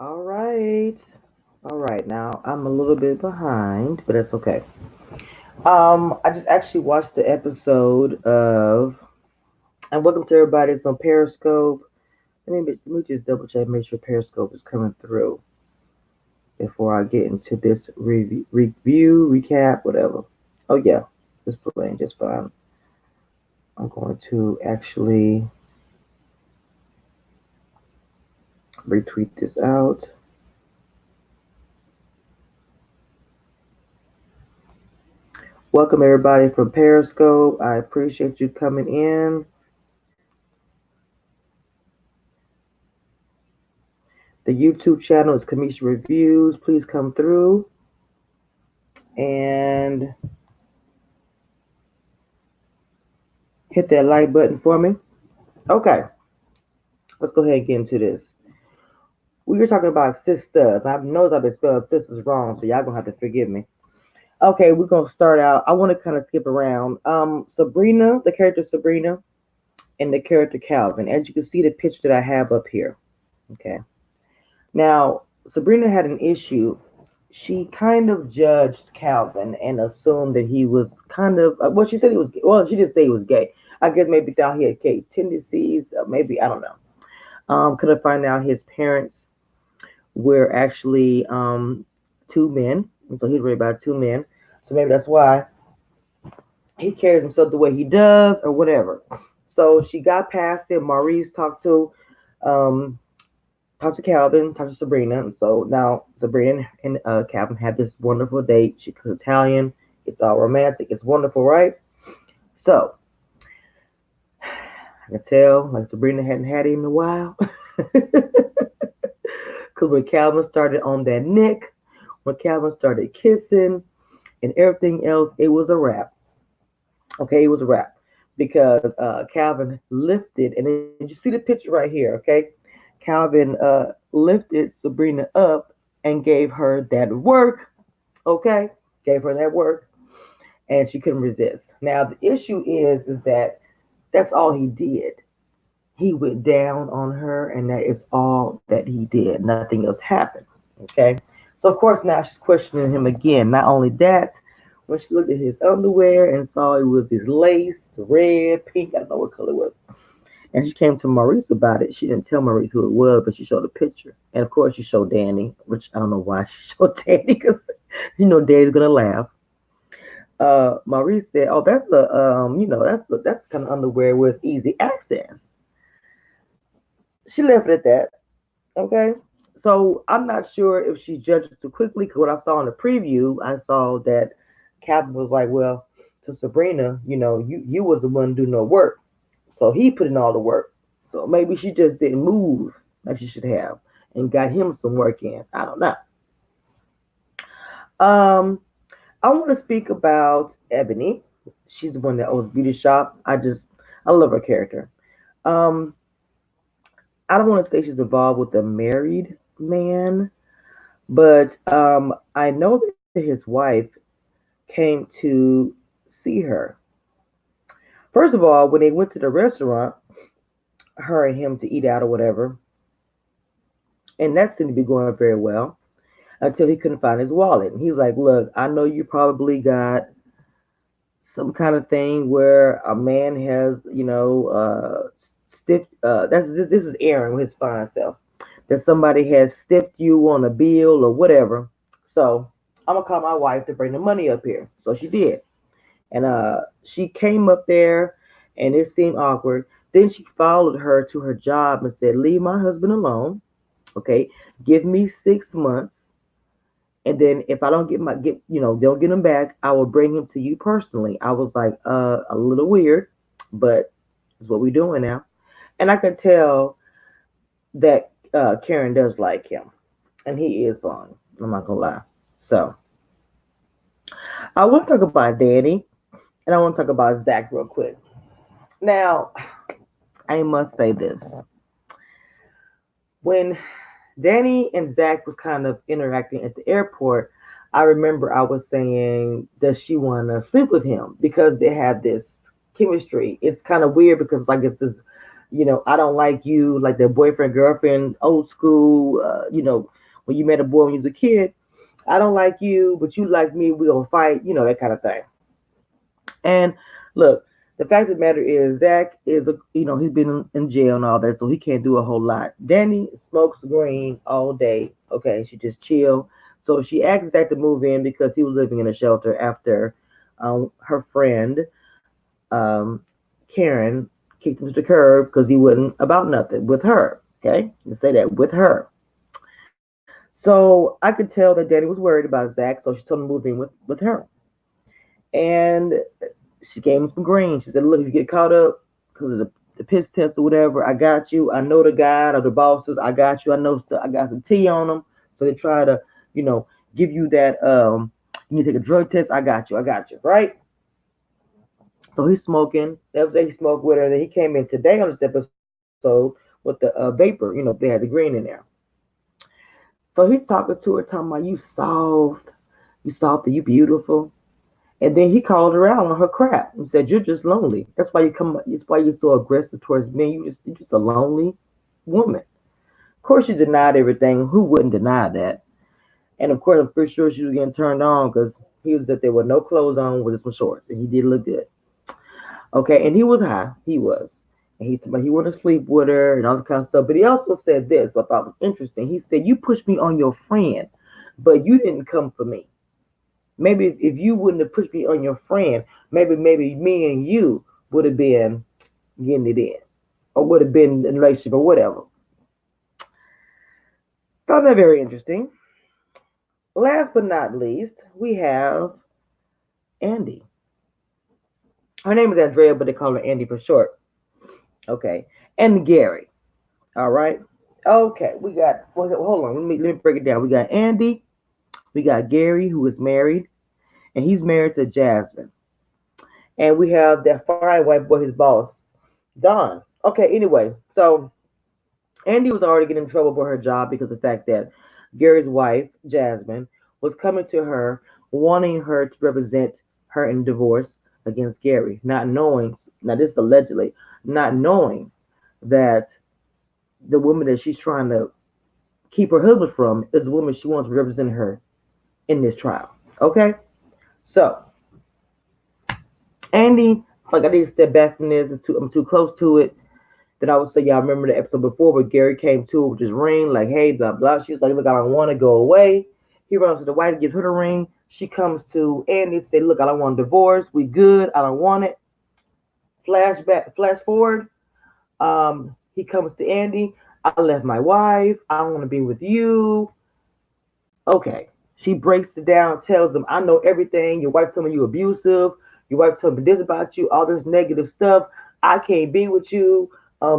All right. All right. Now I'm a little bit behind, but that's okay. I just actually watched the episode of, and welcome to everybody. It's on Periscope. Let me just double check, make sure Periscope is coming through before I get into this recap, whatever. Oh yeah, it's playing just fine. I'm going to actually retweet this out. Welcome everybody from Periscope. I appreciate you coming in. The YouTube channel is Kamisha Reviews. Please come through and hit that like button for me. Okay, let's go ahead and get into this. We were talking about sisters. I know I've been spelling sisters wrong, so y'all gonna have to forgive me. Okay, we're gonna start out. I want to kind of skip around. Sabrina, the character Sabrina, and the character Calvin. As you can see, the picture that I have up here. Okay. Now, Sabrina had an issue. She kind of judged Calvin and assumed that he was kind of, well, she said he was, well, she didn't say he was gay. I guess maybe thought he had gay tendencies, maybe, I don't know. Could I find out his parents were actually two men, and so he's raised by two men. So maybe that's why he carries himself the way he does or whatever. So she got past it. Maurice um, talked to Calvin, talked to Sabrina, and so now Sabrina and Calvin had this wonderful date. She's Italian. It's all romantic. It's wonderful, right? So I can tell like Sabrina hadn't had it in a while. Because when Calvin started on that neck, when Calvin started kissing and everything else, it was a wrap. Okay, it was a wrap. Because Calvin lifted, and then you see the picture right here, okay? Calvin lifted Sabrina up and gave her that work, okay? Gave her that work, and she couldn't resist. Now the issue is that that's all he did. He went down on her, and that is all that he did. Nothing else happened, okay? So of course now she's questioning him again. Not only that, when she looked at his underwear and saw it was his lace, red, pink, I don't know what color it was. And she came to Maurice about it. She didn't tell Maurice who it was, but she showed a picture. And of course, she showed Danny, which I don't know why she showed Danny because Danny's gonna laugh. Maurice said, "Oh, that's that's the kind of underwear with easy access." She left it at that. Okay, so I'm not sure if she judged too quickly. Because what I saw in the preview, I saw that Captain was like, "Well, to Sabrina, you was the one doing no work, so he put in all the work. So maybe she just didn't move like she should have, and got him some work in. I don't know." Um, I want to speak about Ebony. She's the one that owns beauty shop. I love her character. Um, I don't want to say she's involved with a married man, but I know that his wife came to see her. First of all, when they went to the restaurant, her and him to eat out or whatever, and that seemed to be going very well until he couldn't find his wallet. And he was like, "Look, I know you probably got some kind of thing where a man has, stiff. This is Aaron with his fine self. That somebody has stiffed you on a bill or whatever. So I'm gonna call my wife to bring the money up here." So she did, and she came up there, and it seemed awkward. Then she followed her to her job and said, "Leave my husband alone. Okay, give me 6 months, and then if I don't don't get him back, I will bring him to you personally." I was like, a little weird, but it's what we're doing now. And I can tell that Karen does like him, and he is fun. I'm not gonna lie. So I want to talk about Danny, and I want to talk about Zach real quick. Now, I must say this: when Danny and Zach was kind of interacting at the airport, I remember I was saying, does she want to sleep with him? Because they have this chemistry. It's kind of weird because like it's this I don't like you, like their boyfriend, girlfriend, old school, when you met a boy when you was a kid. I don't like you, but you like me, we gonna fight, that kind of thing. And look, the fact of the matter is, Zach he's been in jail and all that, so he can't do a whole lot. Danny smokes green all day. Okay, she just chill. So she asked Zach to move in because he was living in a shelter after her friend um, Karen kicked him to the curb because he wasn't about nothing with her. Okay, let's say that with her. So I could tell that Danny was worried about Zach, so she told him to move in with her. And she gave him some green. She said, "Look, if you get caught up because of the piss test or whatever, I got you. I know the guy or the bosses. I got you. I got some tea on them. So they try to, you know, give you that. You need to take a drug test. I got you. I got you. Right." So he's smoking. That was that he smoked with her. Then he came in today on this episode with the vapor. They had the green in there. So he's talking to her, talking about you soft, and you beautiful. And then he called her out on her crap and said, "You're just lonely. That's why you come. That's why you're so aggressive towards me. You're just a lonely woman." Of course, she denied everything. Who wouldn't deny that? And of course, I'm pretty sure she was getting turned on because he was that there were no clothes on with some shorts, and he did look good. Okay, and he was high. He was. And he said he wanted to sleep with her and all that kind of stuff. But he also said this, what I thought was interesting. He said, "You pushed me on your friend, but you didn't come for me. Maybe if you wouldn't have pushed me on your friend, maybe me and you would have been getting it in, or would have been in a relationship or whatever." Found that very interesting. Last but not least, we have Andy. Her name is Andrea, but they call her Andy for short. Okay, and Gary. All right. Okay, we got. Well, hold on. Let me break it down. We got Andy. We got Gary, who is married, and he's married to Jasmine. And we have that fine white boy, his boss, Don. Okay. Anyway, so Andy was already getting in trouble for her job because of the fact that Gary's wife, Jasmine, was coming to her wanting her to represent her in divorce against Gary, not knowing, now this is allegedly, not knowing that the woman that she's trying to keep her husband from is the woman she wants to represent her in this trial. Okay? So, Andy, like I need to step back from this. I'm too close to it. Then I would say, y'all remember the episode before where Gary came to her with his ring, like, "Hey, blah, blah." She was like, "Look, I don't want to go away." He runs to the wife, gives her the ring. She comes to Andy, say, "Look, I don't want a divorce. We good. I don't want it." Flashback, flash forward. He comes to Andy. "I left my wife. I don't want to be with you." Okay. She breaks it down, tells him, "I know everything. Your wife told me you abusive. Your wife told me this about you, all this negative stuff. I can't be with you.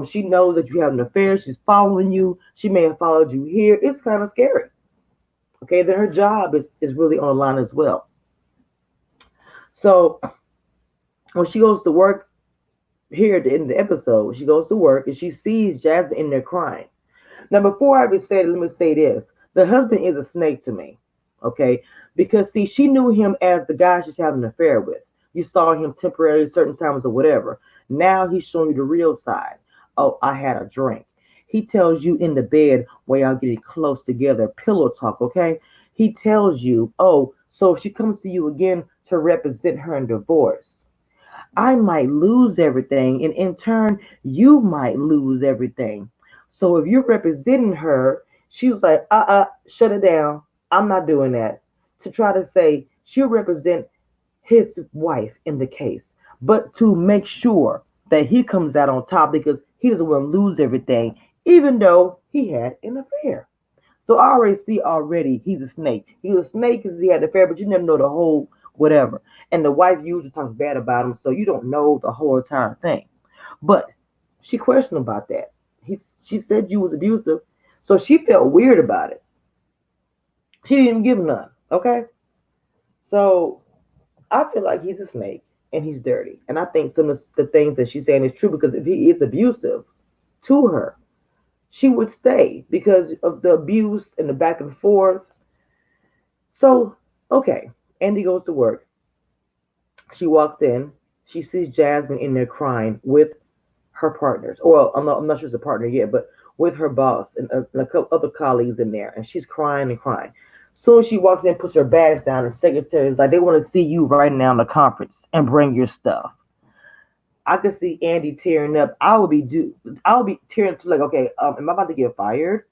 She knows that you have an affair. She's following you. She may have followed you here." It's kind of scary. Okay, then her job is really online as well. So when she goes to work here at the end of the episode, she goes to work and she sees Jasmine in there crying. Now, before I even say it, let me say this. The husband is a snake to me, okay? Because, see, she knew him as the guy she's having an affair with. You saw him temporarily, certain times or whatever. Now he's showing you the real side. "Oh, I had a drink." He tells you in the bed while y'all getting close together, pillow talk, okay? He tells you, "Oh, so if she comes to you again to represent her in divorce, I might lose everything, and in turn, you might lose everything. So if you're representing her," she was like, shut it down. I'm not doing that. To try to say she'll represent his wife in the case, but to make sure that he comes out on top because he doesn't want to lose everything, even though he had an affair. So I already see already he's a snake. He's a snake because he had an affair, but you never know the whole whatever. And the wife usually talks bad about him, so you don't know the whole entire thing. But she questioned about that. She said you was abusive, so she felt weird about it. She didn't even give none. Okay, so I feel like he's a snake and he's dirty, and I think some of the things that she's saying is true because if he is abusive to her, she would stay because of the abuse and the back and forth. So, okay, Andy goes to work. She walks in. She sees Jasmine in there crying with her partners. Well, I'm not sure it's a partner yet, but with her boss and a couple other colleagues in there, and she's crying and crying. Soon as she walks in, puts her bags down, and the secretary is like, "They want to see you right now in the conference and bring your stuff." I could see Andy tearing up. I would be tearing up like, okay, am I about to get fired?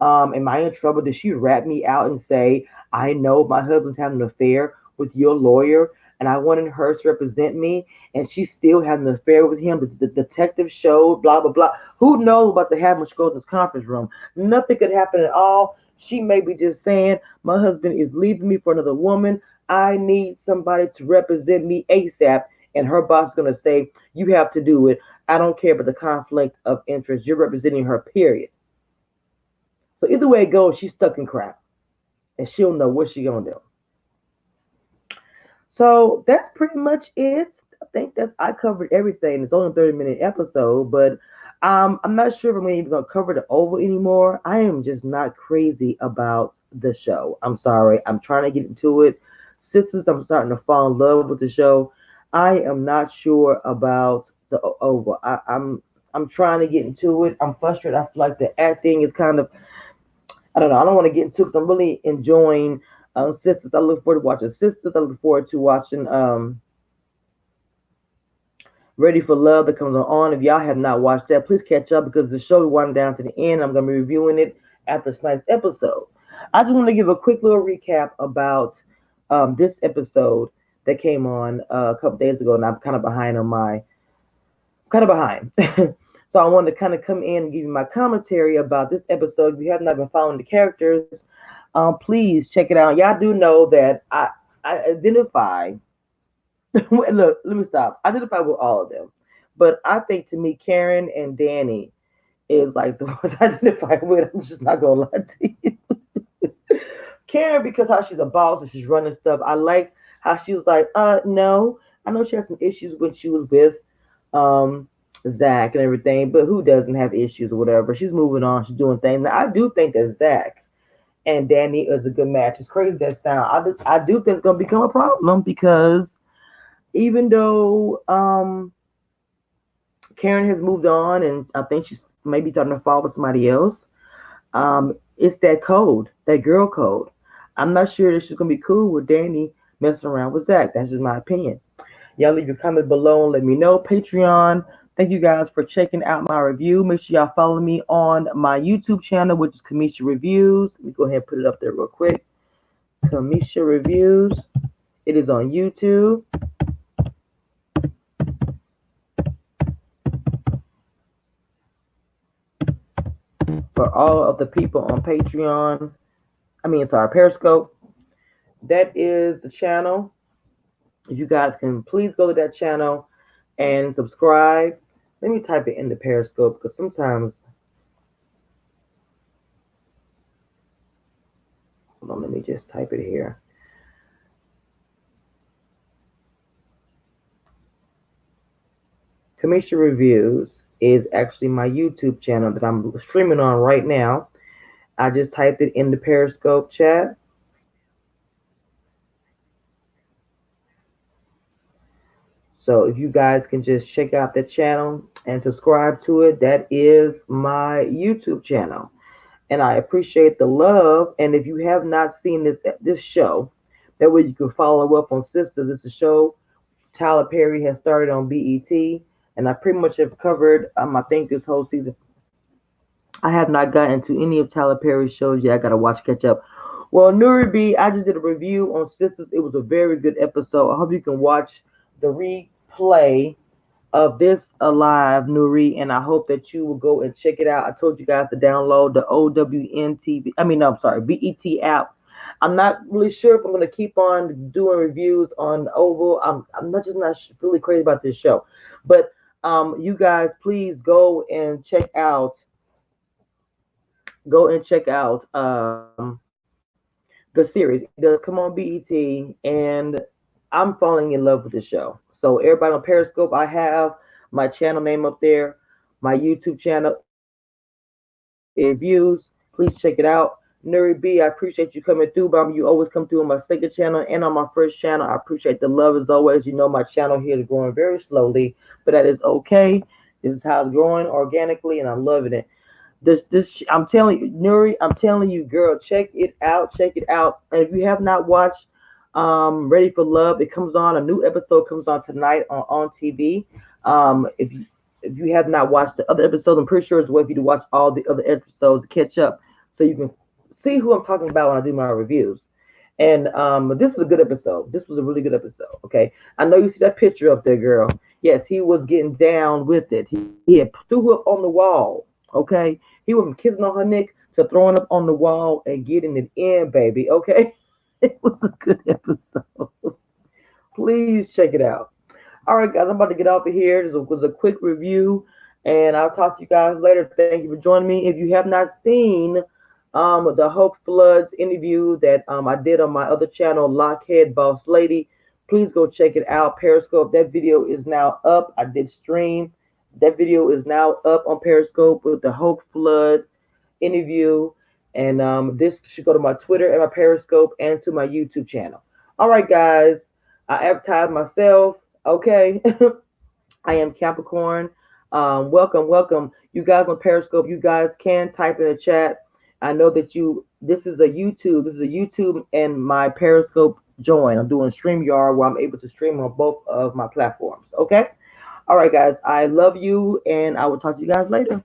Am I in trouble? Did she rat me out and say, I know my husband's having an affair with your lawyer and I wanted her to represent me and she's still having an affair with him? The detective showed, blah, blah, blah. Who knows about the happen when she goes in this conference room? Nothing could happen at all. She may be just saying, my husband is leaving me for another woman. I need somebody to represent me ASAP. And her boss is going to say, you have to do it. I don't care about the conflict of interest. You're representing her, period. So either way it goes, she's stuck in crap, and she'll know what she's gonna do. So that's pretty much it. I think that's I covered everything. It's only a 30-minute episode, but I'm not sure if I'm even gonna cover the over anymore. I am just not crazy about the show. I'm sorry. I'm trying to get into it. Sisters, I'm starting to fall in love with the show. I am not sure about the over. I'm trying to get into it. I'm frustrated. I feel like the acting is kind of I don't know. I don't want to get into it because I'm really enjoying Sisters. I look forward to watching Sisters. I look forward to watching Ready for Love that comes on. If y'all have not watched that, please catch up because the show is winding down to the end. I'm going to be reviewing it after tonight's episode. I just want to give a quick little recap about this episode that came on a couple days ago, and I'm kind of behind on my kind of behind. So I wanted to kind of come in and give you my commentary about this episode. If you have not been following the characters, please check it out. Y'all do know that I identify. Look, let me stop. I identify with all of them, but I think to me, Karen and Danny is like the ones I identify with. I'm just not gonna lie to you. Karen because how she's a boss and she's running stuff. I like how she was like, no. I know she had some issues when she was with um Zach and everything, but who doesn't have issues or whatever? She's moving on, she's doing things. Now, I do think that Zach and Danny is a good match. As crazy as that sound, I do think it's gonna become a problem because even though Karen has moved on and I think she's maybe starting to fall with somebody else, it's that code, that girl code. I'm not sure that she's gonna be cool with Danny messing around with Zach. That's just my opinion. Y'all leave your comment below and let me know. Patreon. Thank you guys for checking out my review. Make sure y'all follow me on my YouTube channel, which is Kamisha Reviews. Let me go ahead and put it up there real quick. Kamisha Reviews. It is on YouTube. For all of the people on Patreon, Periscope, that is the channel. You guys can please go to that channel and subscribe. Let me type it in the Periscope because sometimes, hold on, let me just type it here. Kamisha Reviews is actually my YouTube channel that I'm streaming on right now. I just typed it in the Periscope chat. So if you guys can just check out that channel and subscribe to it, that is my YouTube channel. And I appreciate the love. And if you have not seen this show, that way you can follow up on Sisters. It's a show Tyler Perry has started on BET, and I pretty much have covered. I think this whole season. I have not gotten to any of Tyler Perry's shows yet. I gotta watch catch up. Well, Nuri B, I just did a review on Sisters. It was a very good episode. I hope you can watch the replay of this alive, Nuri, and I hope that you will go and check it out. I told you guys to download the OWN TV. No, I'm sorry, BET app. I'm not really sure if I'm going to keep on doing reviews on Oval. I'm not really crazy about this show, but you guys, please go and check out. The series. It does come on BET, and I'm falling in love with the show. So everybody on Periscope, I have my channel name up there. My YouTube channel reviews. Please check it out. Nuri B, I appreciate you coming through, but you always come through on my second channel and on my first channel. I appreciate the love as always. You know my channel here is growing very slowly, but that is okay. This is how it's growing organically, and I'm loving it. This I'm telling you, Nuri, I'm telling you, girl, check it out, check it out. And if you have not watched Ready for Love, it comes on, a new episode comes on tonight on TV. If you have not watched the other episodes, I'm pretty sure it's a way for you to watch all the other episodes to catch up, so you can see who I'm talking about when I do my reviews. And this was a good episode. This was a really good episode. Okay, I know you see that picture up there, girl. Yes, he was getting down with it. He had threw her up on the wall. Okay, he went from kissing on her neck to throwing up on the wall and getting it in, baby. Okay, it was a good episode. Please check it out. All right, guys, I'm about to get off of here. This was a quick review, and I'll talk to you guys later. Thank you for joining me. If you have not seen the Hope Floods interview that I did on my other channel, Lockhead Boss Lady, please go check it out. Periscope, that video is now up. I did stream. That video is now up on Periscope with the Hope Flood interview. And this should go to my Twitter and my Periscope and to my YouTube channel. All right, guys. I advertise myself. Okay. I am Capricorn. Welcome, welcome. You guys on Periscope, you guys can type in the chat. I know that this is a YouTube. This is a YouTube and my Periscope join. I'm doing StreamYard where I'm able to stream on both of my platforms. Okay? All right, guys. I love you, and I will talk to you guys later.